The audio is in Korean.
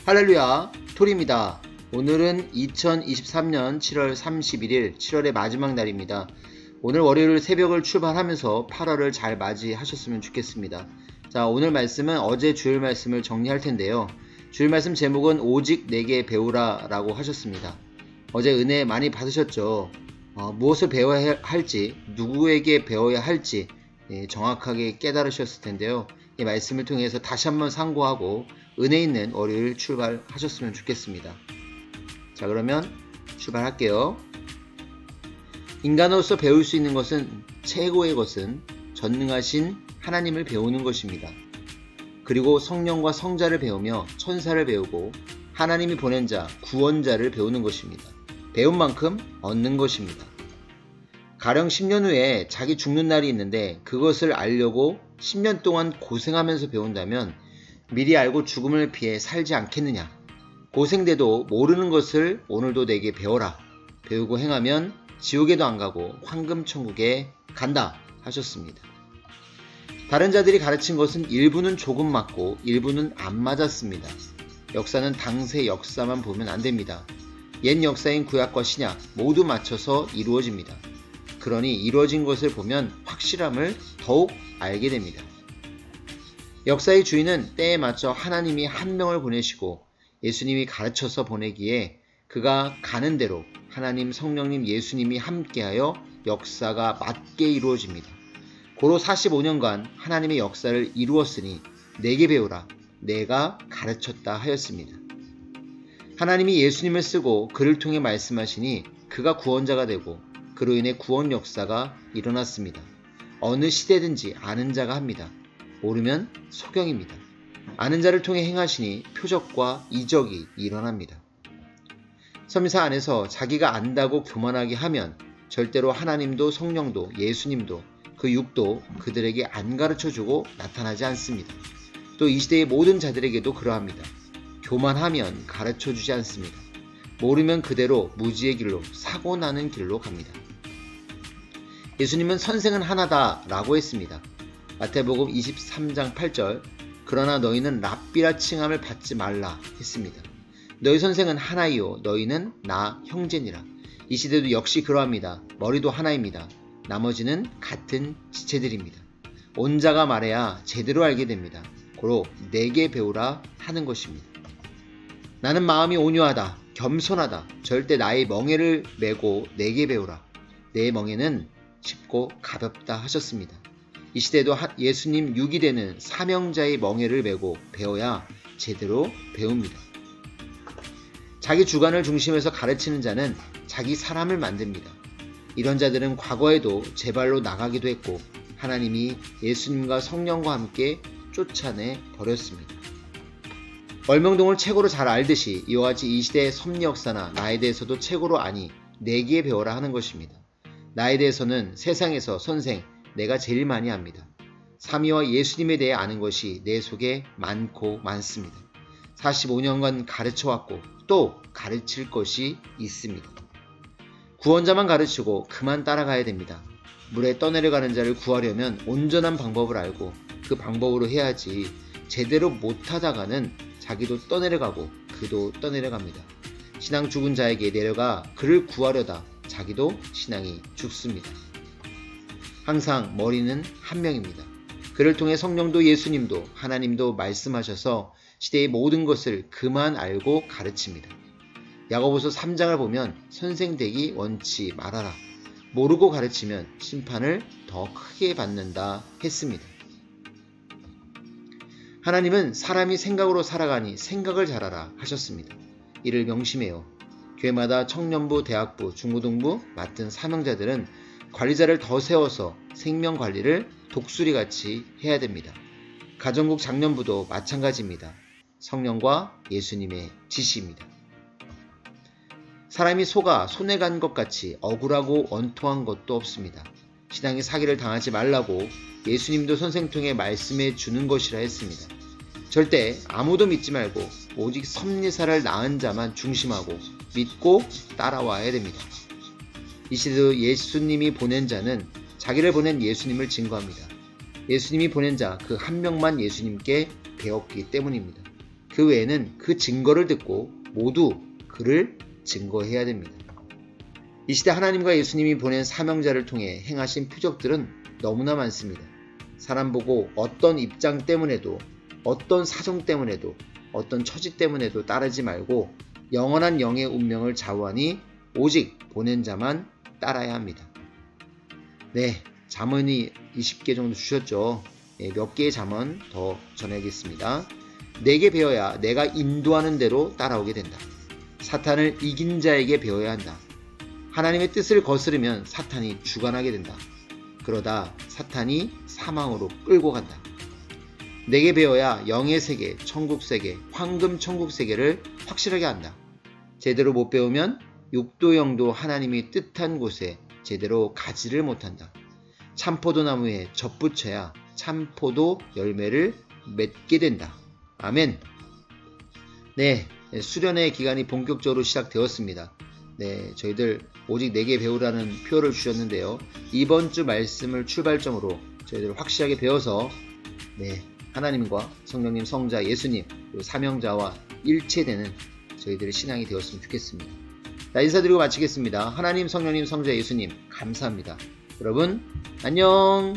할렐루야, 톨입니다. 오늘은 2023년 7월 31일, 7월의 마지막 날입니다. 오늘 월요일 새벽을 출발하면서 8월을 잘 맞이하셨으면 좋겠습니다. 자, 오늘 말씀은 어제 주일 말씀을 정리할 텐데요. 주일 말씀 제목은 오직 내게 배우라 라고 하셨습니다. 어제 은혜 많이 받으셨죠? 무엇을 배워야 할지, 누구에게 배워야 할지 정확하게 깨달으셨을 텐데요. 이 말씀을 통해서 다시 한번 상고하고 은혜 있는 월요일 출발하셨으면 좋겠습니다. 자, 그러면 출발할게요. 인간으로서 배울 수 있는 것은 최고의 것은 전능하신 하나님을 배우는 것입니다. 그리고 성령과 성자를 배우며 천사를 배우고 하나님이 보낸 자, 구원자를 배우는 것입니다. 배운 만큼 얻는 것입니다. 가령 10년 후에 자기 죽는 날이 있는데 그것을 알려고 10년 동안 고생하면서 배운다면 미리 알고 죽음을 피해 살지 않겠느냐. 고생돼도 모르는 것을 오늘도 내게 배워라. 배우고 행하면 지옥에도 안 가고 황금천국에 간다 하셨습니다. 다른 자들이 가르친 것은 일부는 조금 맞고 일부는 안 맞았습니다. 역사는 당세 역사만 보면 안 됩니다. 옛 역사인 구약과 신약 모두 맞춰서 이루어집니다. 그러니 이루어진 것을 보면 확실함을 더욱 알게 됩니다. 역사의 주인은 때에 맞춰 하나님이 한 명을 보내시고 예수님이 가르쳐서 보내기에 그가 가는 대로 하나님, 성령님, 예수님이 함께하여 역사가 맞게 이루어집니다. 고로 45년간 하나님의 역사를 이루었으니 내게 배우라, 내가 가르쳤다 하였습니다. 하나님이 예수님을 쓰고 그를 통해 말씀하시니 그가 구원자가 되고 그로 인해 구원 역사가 일어났습니다. 어느 시대든지 아는 자가 합니다. 모르면 소경입니다. 아는 자를 통해 행하시니 표적과 이적이 일어납니다. 섬사 안에서 자기가 안다고 교만하게 하면 절대로 하나님도 성령도 예수님도 그 육도 그들에게 안 가르쳐주고 나타나지 않습니다. 또 이 시대의 모든 자들에게도 그러합니다. 교만하면 가르쳐주지 않습니다. 모르면 그대로 무지의 길로 사고나는 길로 갑니다. 예수님은 선생은 하나다 라고 했습니다. 마태복음 23장 8절 그러나 너희는 랍비라 칭함을 받지 말라 했습니다. 너희 선생은 하나이요 너희는 나 형제니라. 이 시대도 역시 그러합니다. 머리도 하나입니다. 나머지는 같은 지체들입니다. 온 자가 말해야 제대로 알게 됩니다. 고로 내게 배우라 하는 것입니다. 나는 마음이 온유하다 겸손하다 절대 나의 멍에를 메고 내게 배우라. 내 멍에는 쉽고 가볍다 하셨습니다. 이 시대도 예수님 육이 되는 사명자의 멍에를 메고 배워야 제대로 배웁니다. 자기 주관을 중심에서 가르치는 자는 자기 사람을 만듭니다. 이런 자들은 과거에도 제 발로 나가기도 했고 하나님이 예수님과 성령과 함께 쫓아내 버렸습니다. 월명동을 최고로 잘 알듯이 이와 같이 이 시대의 섭리 역사나 나에 대해서도 최고로 아니 내게 배워라 하는 것입니다. 나에 대해서는 세상에서 선생, 내가 제일 많이 압니다. 삼위와 예수님에 대해 아는 것이 내 속에 많고 많습니다. 45년간 가르쳐왔고 또 가르칠 것이 있습니다. 구원자만 가르치고 그만 따라가야 됩니다. 물에 떠내려가는 자를 구하려면 온전한 방법을 알고 그 방법으로 해야지 제대로 못하다가는 자기도 떠내려가고 그도 떠내려갑니다. 신앙 죽은 자에게 내려가 그를 구하려다 자기도 신앙이 죽습니다. 항상 머리는 한 명입니다. 그를 통해 성령도 예수님도 하나님도 말씀하셔서 시대의 모든 것을 그만 알고 가르칩니다. 야고보서 3장을 보면 선생 되기 원치 말아라. 모르고 가르치면 심판을 더 크게 받는다 했습니다. 하나님은 사람이 생각으로 살아가니 생각을 잘하라 하셨습니다. 이를 명심해요. 교회마다 청년부, 대학부, 중고등부 맡은 사명자들은 관리자를 더 세워서 생명관리를 독수리같이 해야 됩니다. 가정국 장년부도 마찬가지입니다. 성령과 예수님의 지시입니다. 사람이 속아 손해 간 것 같이 억울하고 원통한 것도 없습니다. 신앙의 사기를 당하지 말라고 예수님도 선생 통해 말씀해 주는 것이라 했습니다. 절대 아무도 믿지 말고 오직 섭리사를 낳은 자만 중심하고 믿고 따라와야 됩니다. 이 시대도 예수님이 보낸 자는 자기를 보낸 예수님을 증거합니다. 예수님이 보낸 자 그 한 명만 예수님께 배웠기 때문입니다. 그 그 외에는 그 증거를 듣고 모두 그를 증거해야 됩니다. 이 시대 하나님과 예수님이 보낸 사명자를 통해 행하신 표적들은 너무나 많습니다. 사람 보고 어떤 입장 때문에도, 어떤 사정 때문에도, 어떤 처지 때문에도 따르지 말고 영원한 영의 운명을 좌우하니 오직 보낸 자만 따라야 합니다. 네, 잠언이 20개 정도 주셨죠. 몇 개의 잠언 더 전해야겠습니다. 내게 배워야 내가 인도하는 대로 따라오게 된다. 사탄을 이긴 자에게 배워야 한다. 하나님의 뜻을 거스르면 사탄이 주관하게 된다. 그러다 사탄이 사망으로 끌고 간다. 내게 배워야 영의 세계, 천국 세계, 황금 천국 세계를 확실하게 한다. 제대로 못 배우면 육도 영도 하나님이 뜻한 곳에 제대로 가지를 못한다. 참포도 나무에 접붙여야 참포도 열매를 맺게 된다. 아멘. 네, 수련의 기간이 본격적으로 시작되었습니다. 네, 저희들 오직 내게 배우라는 표를 주셨는데요. 이번 주 말씀을 출발점으로 저희들 확실하게 배워서 네, 하나님과 성령님, 성자, 예수님, 그리고 사명자와 일체되는 저희들의 신앙이 되었으면 좋겠습니다. 자, 인사드리고 마치겠습니다. 하나님, 성령님, 성자, 예수님 감사합니다. 여러분 안녕.